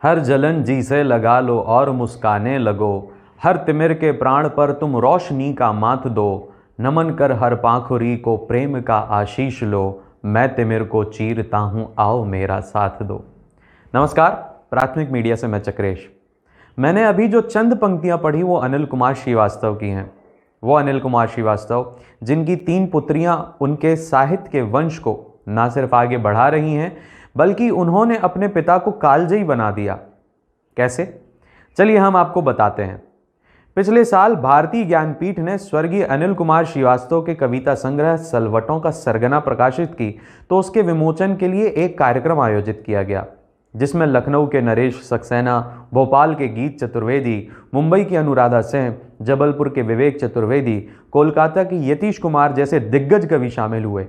हर जलन जी से लगा लो और मुस्काने लगो, हर तिमिर के प्राण पर तुम रोशनी का माथ दो, नमन कर हर पाखुरी को प्रेम का आशीष लो, मैं तिमिर को चीरता हूँ आओ मेरा साथ दो। नमस्कार, प्राथमिक मीडिया से मैं चक्रेश। मैंने अभी जो चंद पंक्तियाँ पढ़ी वो अनिल कुमार श्रीवास्तव की हैं। वो अनिल कुमार श्रीवास्तव जिनकी 3 पुत्रियाँ उनके साहित्य के वंश को ना सिर्फ आगे बढ़ा रही हैं बल्कि उन्होंने अपने पिता को कालजयी बना दिया। कैसे? चलिए हम आपको बताते हैं। पिछले साल भारतीय ज्ञानपीठ ने स्वर्गीय अनिल कुमार श्रीवास्तव के कविता संग्रह सलवटों का सरगना प्रकाशित की तो उसके विमोचन के लिए एक कार्यक्रम आयोजित किया गया, जिसमें लखनऊ के नरेश सक्सेना, भोपाल के गीत चतुर्वेदी, मुंबई की अनुराधा सिंह, जबलपुर के विवेक चतुर्वेदी, कोलकाता के यतीश कुमार जैसे दिग्गज कवि शामिल हुए।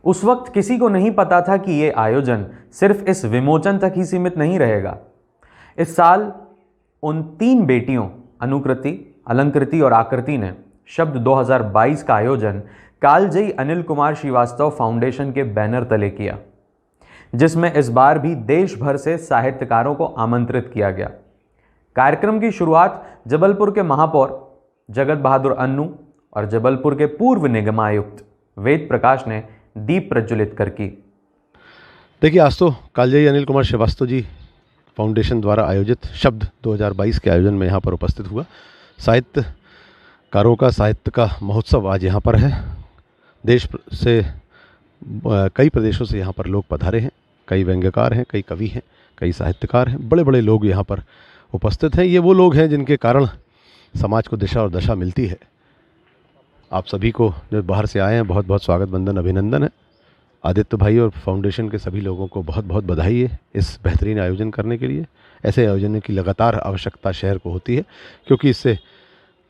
उस वक्त किसी को नहीं पता था कि ये आयोजन सिर्फ इस विमोचन तक ही सीमित नहीं रहेगा। इस साल उन 3 बेटियों अनुकृति, अलंकृति और आकृति ने शब्द 2022 का आयोजन कालजयी अनिल कुमार श्रीवास्तव फाउंडेशन के बैनर तले किया, जिसमें इस बार भी देश भर से साहित्यकारों को आमंत्रित किया गया। कार्यक्रम की शुरुआत जबलपुर के महापौर जगत बहादुर अन्नू और जबलपुर के पूर्व निगमायुक्त वेद प्रकाश ने दीप प्रज्वलित कर की। देखिए, आज तो कालजयी अनिल कुमार श्रीवास्तव जी फाउंडेशन द्वारा आयोजित शब्द 2022 के आयोजन में यहाँ पर उपस्थित हुआ। साहित्यकारों का साहित्य का महोत्सव आज यहाँ पर है। देश से कई प्रदेशों से यहाँ पर लोग पधारे हैं, कई व्यंग्यकार हैं, कई कवि हैं, कई साहित्यकार हैं, बड़े बड़े लोग यहाँ पर उपस्थित हैं। ये वो लोग हैं जिनके कारण समाज को दिशा और दशा मिलती है। आप सभी को जो बाहर से आए हैं बहुत बहुत स्वागत, वंदन, अभिनंदन है। आदित्य भाई और फाउंडेशन के सभी लोगों को बहुत बहुत बधाई है इस बेहतरीन आयोजन करने के लिए। ऐसे आयोजन की लगातार आवश्यकता शहर को होती है, क्योंकि इससे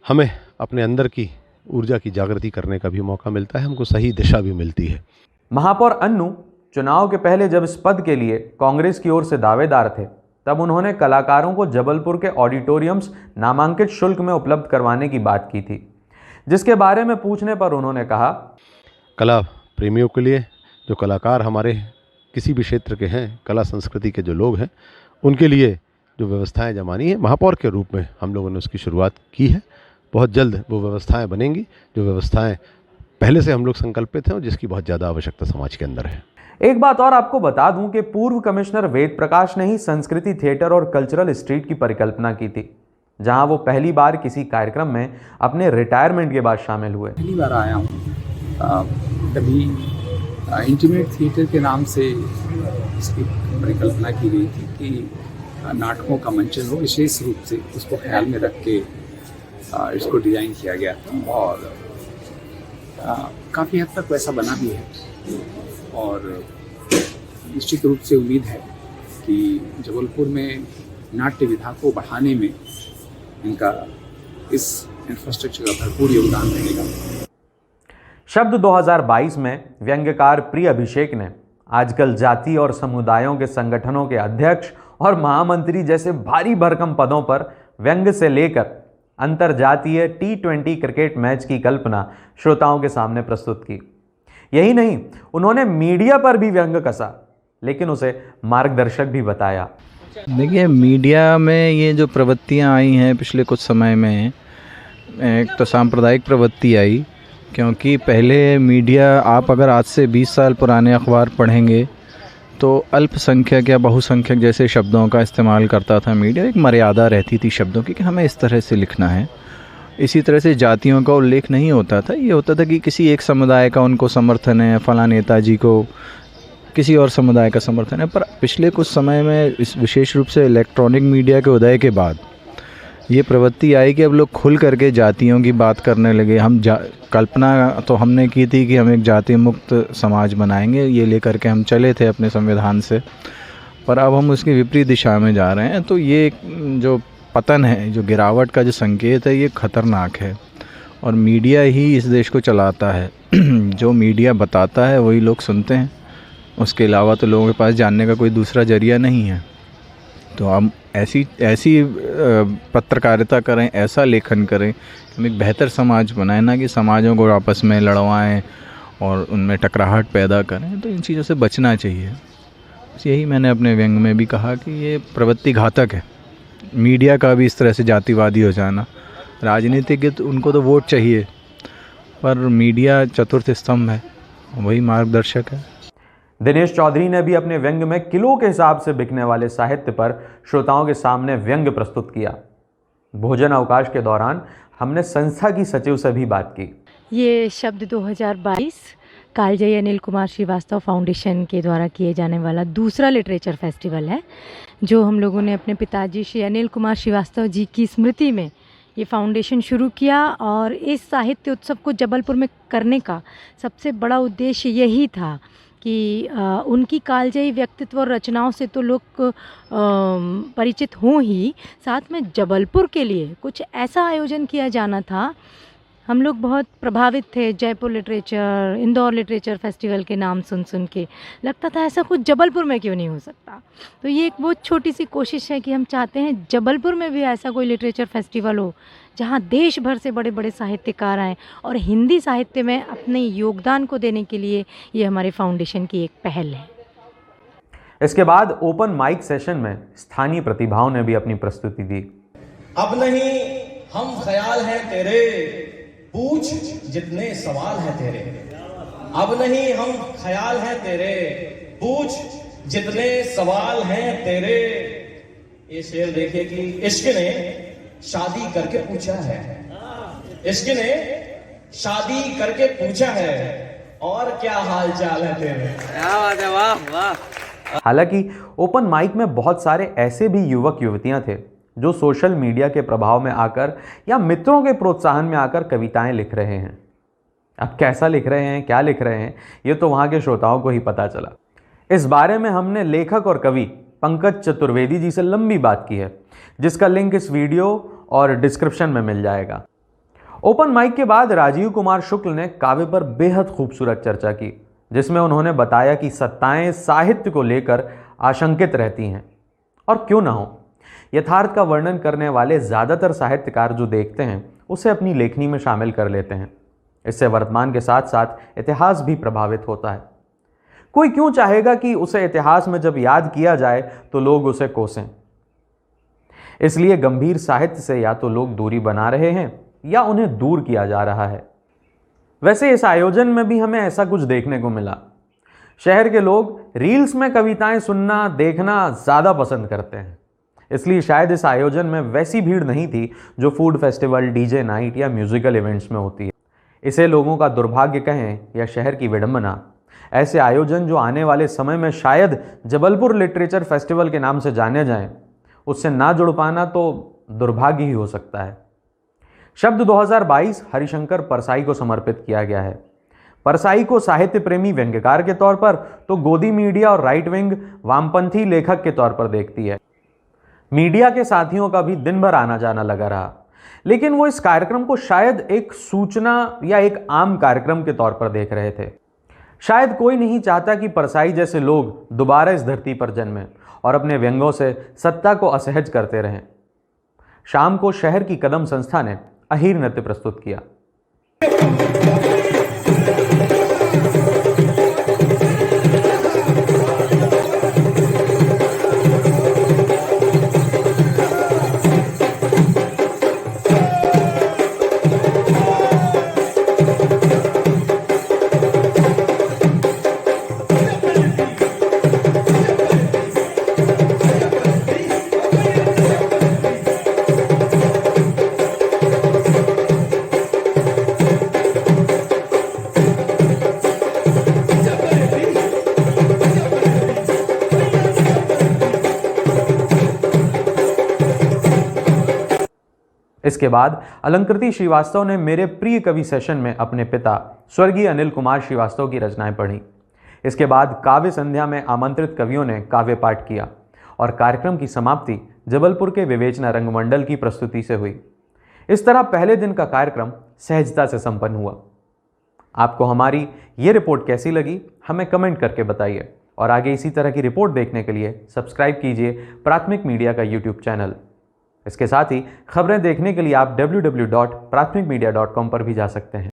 हमें अपने अंदर की ऊर्जा की जागृति करने का भी मौका मिलता है, हमको सही दिशा भी मिलती है। महापौर अन्नू चुनाव के पहले जब इस पद के लिए कांग्रेस की ओर से दावेदार थे, तब उन्होंने कलाकारों को जबलपुर के ऑडिटोरियम्स नामांकित शुल्क में उपलब्ध करवाने की बात की थी, जिसके बारे में पूछने पर उन्होंने कहा, कला प्रेमियों के लिए, जो कलाकार हमारे किसी भी क्षेत्र के हैं, कला संस्कृति के जो लोग हैं, उनके लिए जो व्यवस्थाएं जमानी है, महापौर के रूप में हम लोगों ने उसकी शुरुआत की है। बहुत जल्द वो व्यवस्थाएं बनेंगी, जो व्यवस्थाएं पहले से हम लोग संकल्पित हैं और जिसकी बहुत ज़्यादा आवश्यकता समाज के अंदर है। एक बात और आपको बता दूं कि पूर्व कमिश्नर वेद प्रकाश ने ही संस्कृति थिएटर और कल्चरल स्ट्रीट की परिकल्पना की थी, जहां वो पहली बार किसी कार्यक्रम में अपने रिटायरमेंट के बाद शामिल हुए। पहली बार आया हूँ। तभी इंटीमेट थिएटर के नाम से इसकी परिकल्पना की गई थी कि नाटकों का मंचन हो, विशेष रूप से उसको ख्याल में रख के इसको डिज़ाइन किया गया था और काफ़ी हद तक वैसा बना भी है। और निश्चित रूप से उम्मीद है कि जबलपुर में नाट्य विधा को बढ़ाने में इनका इस इंफ्रास्ट्रक्चर का भरपूर योगदान रहेगा। शब्द 2022 में व्यंग्यकार प्रिय अभिषेक ने आजकल जाति और समुदायों के संगठनों के अध्यक्ष और महामंत्री जैसे भारी भरकम पदों पर व्यंग्य से लेकर अंतरजातीय T20 क्रिकेट मैच की कल्पना श्रोताओं के सामने प्रस्तुत की। यही नहीं, उन्होंने मीडिया पर भी व्यंग्य कसा, लेकिन उसे मार्गदर्शक भी बताया। देखिए, मीडिया में ये जो प्रवृत्तियाँ आई हैं पिछले कुछ समय में, एक तो सांप्रदायिक प्रवृत्ति आई, क्योंकि पहले मीडिया, आप अगर आज से 20 साल पुराने अखबार पढ़ेंगे तो अल्पसंख्यक या बहुसंख्यक जैसे शब्दों का इस्तेमाल करता था मीडिया। एक मर्यादा रहती थी शब्दों की कि हमें इस तरह से लिखना है। इसी तरह से जातियों का उल्लेख नहीं होता था। ये होता था कि किसी एक समुदाय का उनको समर्थन है, फलां नेताजी को किसी और समुदाय का समर्थन है। पर पिछले कुछ समय में, इस विशेष रूप से इलेक्ट्रॉनिक मीडिया के उदय के बाद, ये प्रवृत्ति आई कि अब लोग खुल करके जातियों की बात करने लगे। कल्पना तो हमने की थी कि हम एक जाति मुक्त समाज बनाएंगे, ये लेकर के हम चले थे अपने संविधान से, पर अब हम उसकी विपरीत दिशा में जा रहे हैं। तो ये जो पतन है, जो गिरावट का जो संकेत है, ये खतरनाक है। और मीडिया ही इस देश को चलाता है। जो मीडिया बताता है वही लोग सुनते हैं, उसके अलावा तो लोगों के पास जानने का कोई दूसरा जरिया नहीं है। तो हम ऐसी पत्रकारिता करें, ऐसा लेखन करें, हम एक बेहतर समाज बनाएं, ना कि समाजों को आपस में लड़वाएं और उनमें टकराहट पैदा करें। तो इन चीज़ों से बचना चाहिए। यही मैंने अपने व्यंग में भी कहा कि ये प्रवृत्ति घातक है। मीडिया का भी इस तरह से जातिवादी हो जाना, राजनीतिज्ञ तो उनको तो वोट चाहिए, पर मीडिया चतुर्थ स्तंभ है, वही मार्गदर्शक है। दिनेश चौधरी ने भी अपने व्यंग में किलो के हिसाब से बिकने वाले साहित्य पर श्रोताओं के सामने व्यंग प्रस्तुत किया। भोजन अवकाश के दौरान हमने संस्था की सचिव से भी बात की। ये शब्द 2022 कालजयी अनिल कुमार श्रीवास्तव फाउंडेशन के द्वारा किए जाने वाला दूसरा लिटरेचर फेस्टिवल है, जो हम लोगों ने अपने पिताजी श्री अनिल कुमार श्रीवास्तव जी की स्मृति में ये फाउंडेशन शुरू किया। और इस साहित्य उत्सव को जबलपुर में करने का सबसे बड़ा उद्देश्य यही था कि उनकी कालजयी व्यक्तित्व और रचनाओं से तो लोग परिचित हों ही, साथ में जबलपुर के लिए कुछ ऐसा आयोजन किया जाना था। हम लोग बहुत प्रभावित थे Jaipur literature, Indore literature festival के नाम सुन के, लगता था ऐसा कुछ जबलपुर में क्यों नहीं हो सकता। तो ये एक बहुत छोटी सी कोशिश है कि हम चाहते हैं जबलपुर में भी ऐसा कोई लिटरेचर फेस्टिवल हो जहाँ देश भर से बड़े बड़े साहित्यकार आएँ और हिंदी साहित्य में अपने योगदान को देने के लिए ये हमारे फाउंडेशन की एक पहल है। इसके बाद ओपन माइक सेशन में स्थानीय प्रतिभाओं ने भी अपनी प्रस्तुति दी। अब नहीं हम ख्याल हैं तेरे, पूछ जितने सवाल हैं तेरे। अब नहीं हम ख्याल हैं तेरे, पूछ जितने सवाल हैं तेरे। ये शेर देखिए कि इश्क ने शादी करके पूछा है, इश्क ने शादी करके पूछा है, और क्या हाल चाल है तेरे। क्या बात है, वाह वाह। हालांकि ओपन माइक में बहुत सारे ऐसे भी युवक युवतियां थे जो सोशल मीडिया के प्रभाव में आकर या मित्रों के प्रोत्साहन में आकर कविताएं लिख रहे हैं। अब कैसा लिख रहे हैं, क्या लिख रहे हैं, ये तो वहाँ के श्रोताओं को ही पता चला। इस बारे में हमने लेखक और कवि पंकज चतुर्वेदी जी से लंबी बात की है, जिसका लिंक इस वीडियो और डिस्क्रिप्शन में मिल जाएगा। ओपन माइक के बाद राजीव कुमार शुक्ल ने काव्य पर बेहद खूबसूरत चर्चा की, जिसमें उन्होंने बताया कि सत्ताएं साहित्य को लेकर आशंकित रहती हैं, और क्यों ना हो, यथार्थ का वर्णन करने वाले ज़्यादातर साहित्यकार जो देखते हैं उसे अपनी लेखनी में शामिल कर लेते हैं। इससे वर्तमान के साथ साथ इतिहास भी प्रभावित होता है। कोई क्यों चाहेगा कि उसे इतिहास में जब याद किया जाए तो लोग उसे कोसें। इसलिए गंभीर साहित्य से या तो लोग दूरी बना रहे हैं या उन्हें दूर किया जा रहा है। वैसे इस आयोजन में भी हमें ऐसा कुछ देखने को मिला। शहर के लोग रील्स में कविताएं सुनना, देखना ज़्यादा पसंद करते हैं, इसलिए शायद इस आयोजन में वैसी भीड़ नहीं थी जो फूड फेस्टिवल, डीजे नाइट या म्यूजिकल इवेंट्स में होती है। इसे लोगों का दुर्भाग्य कहें या शहर की विडंबना, ऐसे आयोजन जो आने वाले समय में शायद जबलपुर लिटरेचर फेस्टिवल के नाम से जाने जाएं, उससे ना जुड़ पाना तो दुर्भाग्य ही हो सकता है। शब्द 2022 हरिशंकर परसाई को समर्पित किया गया है। परसाई को साहित्य प्रेमी व्यंग्यकार के तौर पर तो गोदी मीडिया और राइट विंग वामपंथी लेखक के तौर पर देखती है। मीडिया के साथियों का भी दिन भर आना जाना लगा रहा, लेकिन वो इस कार्यक्रम को शायद एक सूचना या एक आम कार्यक्रम के तौर पर देख रहे थे। शायद कोई नहीं चाहता कि परसाई जैसे लोग दोबारा इस धरती पर जन्में और अपने व्यंग्यों से सत्ता को असहज करते रहें। शाम को शहर की कदम संस्था ने अहीर नृत्य प्रस्तुत किया। इसके बाद अलंकृति श्रीवास्तव ने मेरे प्रिय कवि सेशन में अपने पिता स्वर्गीय अनिल कुमार श्रीवास्तव की रचनाएं पढ़ी। इसके बाद काव्य संध्या में आमंत्रित कवियों ने काव्य पाठ किया और कार्यक्रम की समाप्ति जबलपुर के विवेचना रंगमंडल की प्रस्तुति से हुई। इस तरह पहले दिन का कार्यक्रम सहजता से संपन्न हुआ। आपको हमारी ये रिपोर्ट कैसी लगी हमें कमेंट करके बताइए, और आगे इसी तरह की रिपोर्ट देखने के लिए सब्सक्राइब कीजिए प्राथमिक मीडिया का यूट्यूब चैनल। इसके साथ ही खबरें देखने के लिए आप www.prathmikmedia.com पर भी जा सकते हैं।